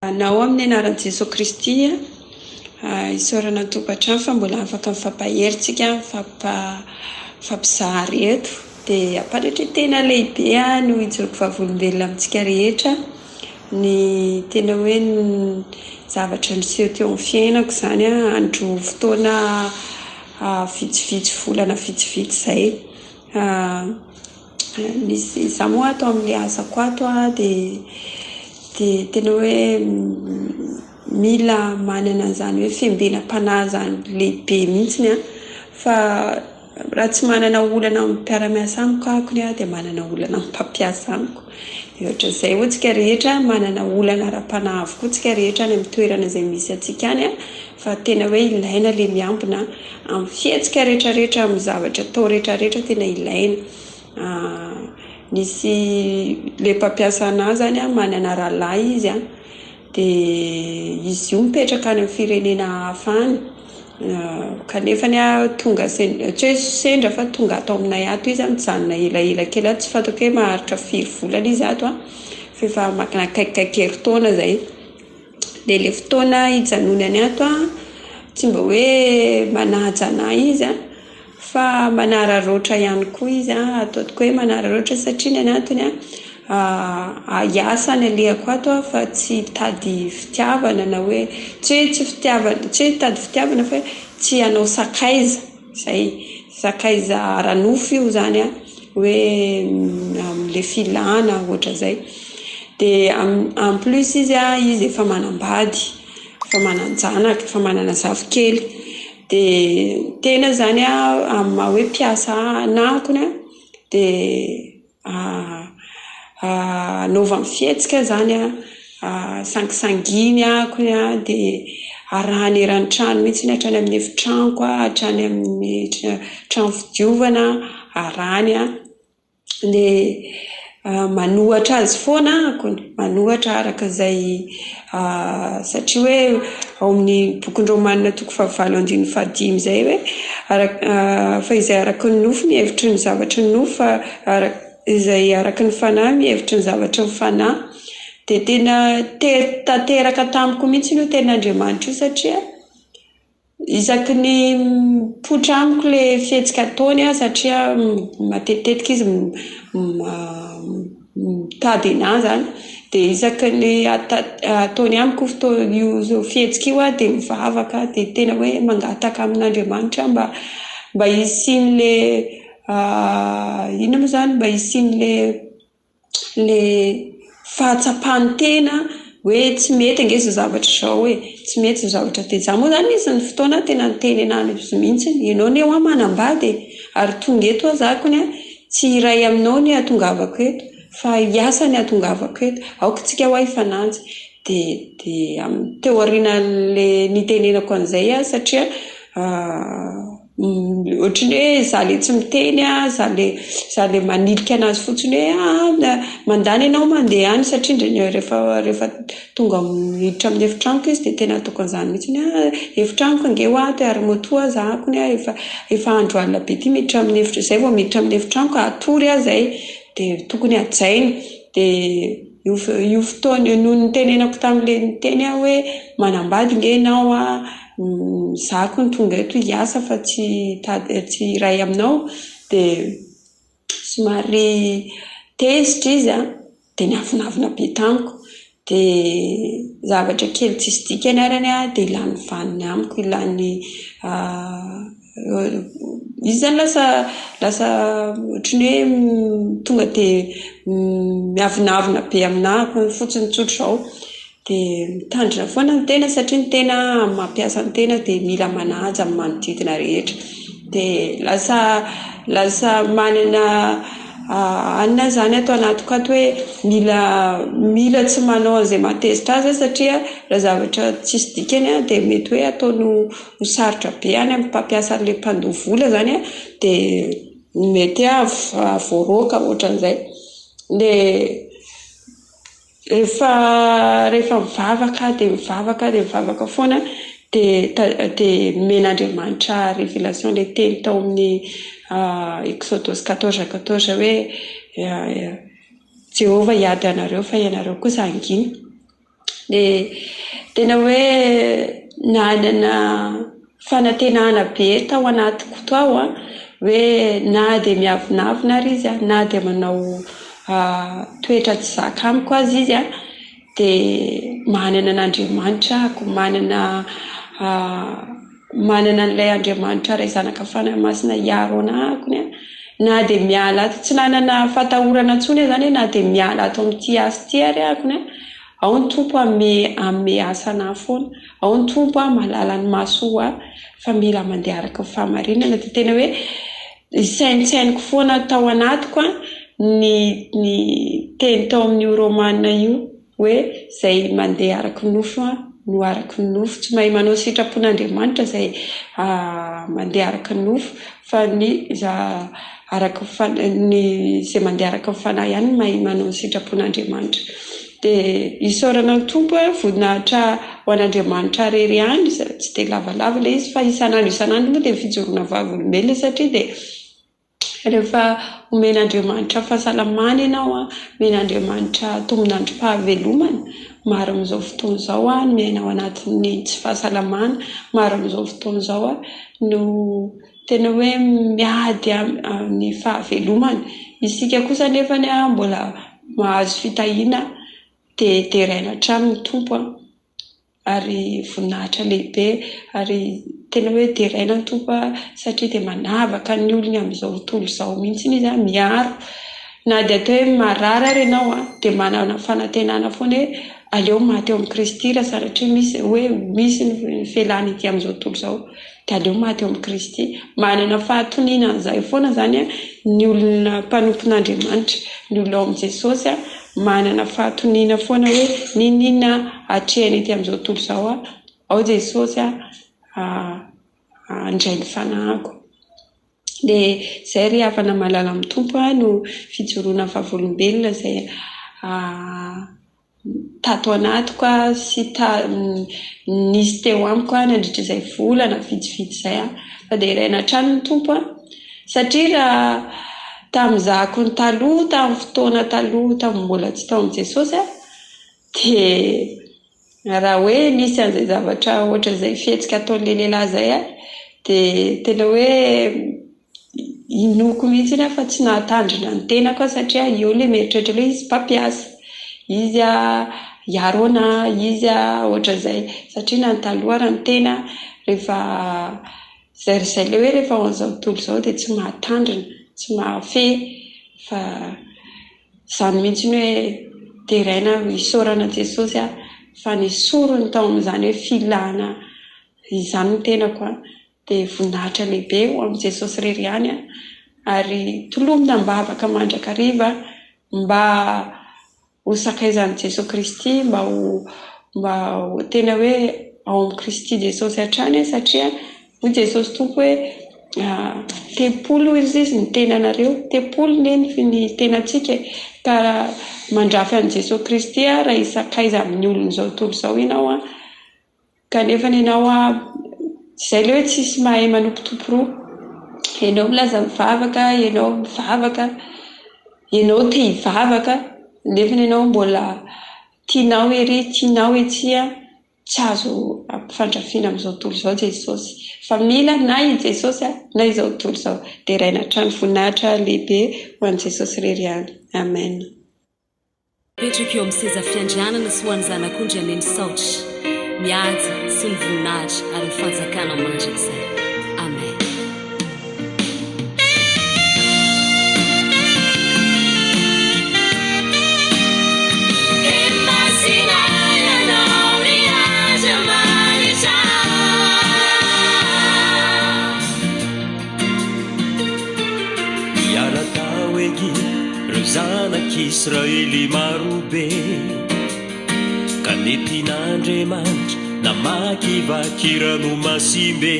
Nao amin'ny anaran'i Jesosy Kristy isaorana tokantrano fa mbola afaka mifampaheritsika mifampizaha eto dia ampanaitretena lehibe no ijoroko vavolombelona amintsika rehetra ny tena hoe zavatra niseho teo amin'ny fiainako izany andro fotoana vitsivitsy volana vitsivitsy izay nisy izaho moa ato amin'ny asako ato dia tena hoe mila manana an'izany hoe fiombenam-panahy izany lehibe mihitsiny fa raha tsy manana olana amin'ny mpiara-miasa amiko ahako dia manana olana amin'ny mpampiasa amiko. Ohatra izay hoy tsika rehetra manana olana ara-panahy avokoa tsika rehetra any amin'ny toerana izay misy antsika any fa tena hoe ilaina ilay miambina amin'ny fihetsika rehetrarehetra amin'ny zavatra atao rehetrarehetra tena ilaina. Nisy le mpampiasa anahy zany manana rahalahy izy dia izy io mipetraka any amin'ny firenena hafa any kanefa tonga tsy hoe sendra fa tonga ato aminay ato izy mijanona elaela kely tsy fantako hoe maharitra 4 volana izy ato fa efa akaikikaiky herintaona izay dia ilay fotoana hijanonany ato tsy mba hoe manaja anahy izy fa manararaotra ihany koa izy ataoko hoe manararaotra satria ny anatony hiasa ny alehako ato fa tsy tady fitiavana na hoe tsy tady fitiavana fa tsy hanao sakaiza izay sakaiza ara-nofo io zany hoe amin'ilay filana ohatra izay dia en plus izy efa manambady efa mananjanaka efa manana zafikely dia tena zany amin'ny hoe mpiasa anahako dia anaova fihetsika zany sangisanginy ahako dia arahany eran-trano mihitsy hatrany amin'ny efitranoko hatrany amin'ny trano fidiovana arahany dia manohatra azy foana manohatra araka izay satria hoe ao amin'ny bokin romanina 7:5 izay hoe fa izay araka ny nofo mihevitry ny zavatra ny nofo fa izay araka ny fanahy mihevitry ny zavatra ny fanahy dia tena tanteraka tamiko mihitsy no ten'Andriamanitra io satria isaky ny mipoitra amiko ilay fihetsika ataony satria matetitetika izy mitady anahy zany dia isaky ny ataony amiko io fihetsika io dia mivavaka dia tena hoe mangataka amin'Andriamanitra mba hisian'ilay inona moa zany mba hisian'ilay fahatsapany tena hoe tsy mety ange izao zavatra izao tsy mety izao zavatra dia izaho moa zany izy ny fotoana tena niteny anany izy mihitsy ianao ny eo manambady ary tonga eto azako tsy iray aminao ny atongavako eto fa hiasa ny atongavako eto aoka tsika ho ifananjy dia teo aorian'ilay nitenenako an'izay satria ohatrany hoe izaho ilay tsy miteny izaho ilay manilika anazy fotsiny hoe mandany ianao mandeha any satria rehefa tonga miditra amin'ny efitranoko izy dia tena ataoko an'izany mihitsy efitranoko ange ho ato ary motoa zahako efa andro alina be ity miditra amin'ny efitra izay vao miditra amin'ny efitranoko atory zay dia tokony hajaina dia io fotoana noho ny tenenako tamin'ilay niteny hoe manambady nge ianao zahako ny tonga eto hiasa fa tsy iray aminao dia somary tezitra izy dia niavinavina be tamiko dia zavatra kely tsisy dikany arany dia ilany vaniny amiko ilany izy zany lasa ohatrany hoe tonga dia miavinavina be aminahako fotsiny tsotro izao dia mitandrina foana ny tena satria ny tena mampiasa ny tena dia mila manaja amin'ny manodidina rehetra dia lasa manana anona zany ato anatiko ato hoe mila tsy manao an'izay matezitra azy satria raha zavatra tsisy dikany dia mety hoe ataony ho sarotra be any amin'ny mpampiasa an'ilay mpandoha vola zany dia mety voaroaka ohatran'izay dia rehefa mivavaka foana dia men'Andriamanitra révélation ilay teny tao amin'ny Exodus 14:14 hoe Jehova hiady anareo fa ianareo kosa hangina dia tena hoe nanana fanantenana be tao anatiko tao hoe na dia miavinavina ary izy na dia manao toetra tsy zaka amiko azy izy dia manana n'Andriamanitra ako, manana an'ilay Andriamanitra ray zanaka fanahy-masina hiaro anahako na dia miala ato tsy nanana fatahorana intsony zany na dia miala ato amin'ity asa ity ary ako ao ny tompo ame asana foana, ao ny tompo malala ny masoa fa mila mandeha araka ny fahamarinana. Dia tena hoe sainsainiko foana tao anatiko ny teny tao amin'io romanina io hoe zay mandeha araka ny nofo no araka ny nofo, tsy mahay manao sitrapon'Andriamanitra zay mandeha araka ny nofo fa ny zay mandeha araka ny fanahy ihany mahay manao sitrapon'Andriamanitra. Dia isaorana ny tompo voninahitra ho an'Andriamanitra rery ihany, tsy dia lavalava ilay izy fa isan'andro moa dia fijoroana vavolombelona satria dia rehefa omen'Andriamanitra fahasalamana ianao omen'Andriamanitra tombonandrom-pahavelomana maro amin'izao fotoana izao miaina ao anatin'ny tsy fahasalamana, maro amin'izao fotoana izao no tena hoe miady amin'ny fahavelomana. Isika kosa nefa mbola mahazo fitahiana dia teraina hatrany ny tompo ary voninahitra lehibe ary tena hoe teraina ny tompo satria dia manavaka ny olona amin'izao tontolo izao mihitsy izy miaro na dia atao hoe marary ary ianao dia manana fanantenana foana hoe aleo maty eo amin'ny Kristy raha sanatria misy ny felana ity amin'izao tontolo izao dia aleo maty eo amin'ny Kristy. Manana fahatoniana an'izay foana zany ny olona mpanompon'Andriamanitra, ny olona ao amin'i Jesosy manana fahatoniana foana hoe ninona hatrehany ety amin'izao tontolo izao ao Jesosy andray ny fanahiko. Dia izay ry havana malala amin'ny tompo no fijoroana vavolombelona izay tato anatiko sy nisy teo amiko nandritra izay volana vitsivitsy izay fa dia iraina hatrany ny tompo satria raha tamin'izako ny taloha tamin'ny fotoana taloha tamin'ny mbola tsy tao amin'i Jesosy dia raha hoe nisy an'izay zavatra ohatra izay fihetsika ataon'ilay lehilahy izay dia tena hoe inoko mihitsy fa tsy nahatandrina ny tenako satria eo ilay mieritreritra ilay izy mpampiasa izy hiarona izy ohatra izay satria na ny taloha raha ny tena rehefa zay ilay hoe rehefa ao an'izao tontolo izao dia tsy mahatandrina tsy mahafehy fa izany mihitsy ny hoe teraina isaorana Jesosy fa ny sorony tao amin'izany hoe filana izany ny tenako dia voninahitra lehibe ho amin'i Jesosy rery ihany ary tolomina mba afaka mandrakariva mba ho sakaizan'i Jesosy Kristy mba ho tena hoe ao amin'i Kristy Jesosy hatrany satria hoy Jesosy tompo hoe tempolo izy ny tenanareo, tempolo ny tenantsika ka mandrafy an'i Jesosy Kristy raha hisakaiza amin'ny olona izao tontolo izao ianao kanefa ianao izay ilay hoe tsisy mahay manompotompo roa, ianao milaza mivavaka, ianao mivavaka, ianao te hivavaka nefa ianao mbola tianao ery tianao etsy tsy azo ampifandrafiana amin'izao tontolo izao Jesosy fa mila na i Jesosy na izao tontolo izao dia iraina hatrany voninahitra lehibe ho an'i Jesosy rery ihany. Amen. Petraka eo amin'ny seza fiandrianana sy ho an'ny zanak'ondry aneny saotra miady sy ny voninahitra ary ny fanjakana mandrakizay. Amen. Zanak'Israely marobe ka nentin'Andriamanitra namakivaky ranomasimbe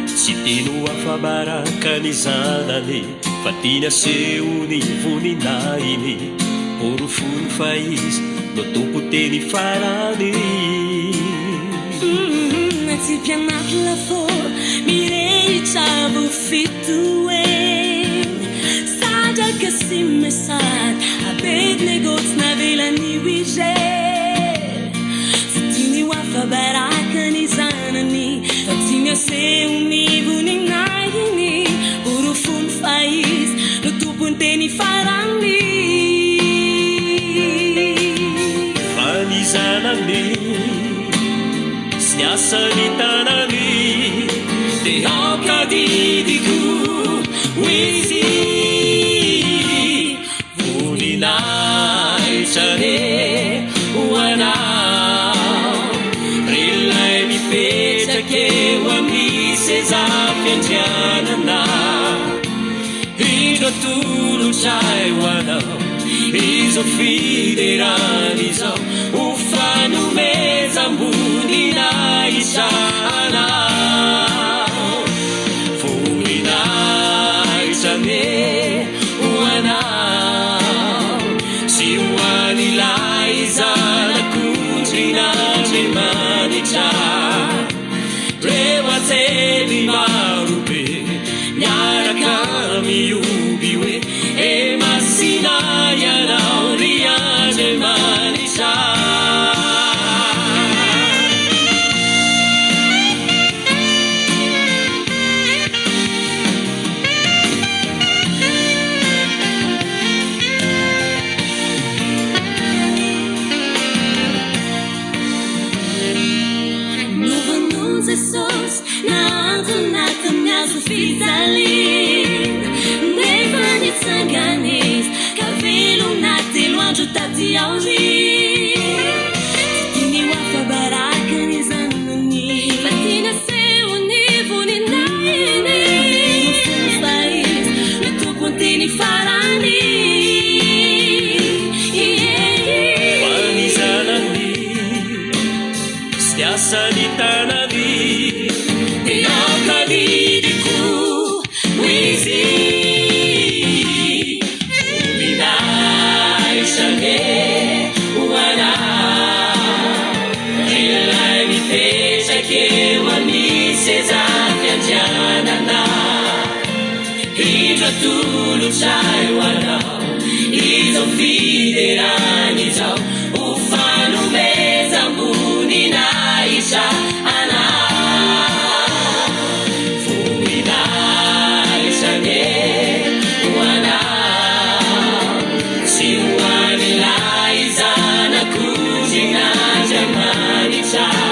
tsy teno afabaraka ny zanany fa tiany asehony voninahiny porofony fa izy no tompo teny farany tsy mpianatra lafo mirehitra vofitoe Kasi mesat Abed negots na vela ni wije naseonivoninainy orofony fa izy no tompony teny farany fanizanany sy niasany tanany de ankadidiko izy voninaitrane hoanao relay mipetrake ho amin'ny seza fiandrianana indro tolotray ho anao izo fiderany izao ho fanomezambonina isanao voninaitrane ho anao sy ho an'ilay zanakondrin'Andriamanitra reo atsely marobe miaraka mioby hoe e masina ianao ry Andriamanitra Jesus naantonatiny azo fijaliana nefa nitsangan'izy ka velona telo andro taty aorina tiny ho afabarakany zanany fa ty nasehony voninainy nofony fa izy no tompony teny farany fanizanany sy niasany tanany ankadidiko izy voninaitrane ho anao relay mipetrake ho amin'ny seza fiandrianana indro tolotray ho anao izao fiderany izao ho fanomezambonina isanao Zanakundrin'Andriamanitra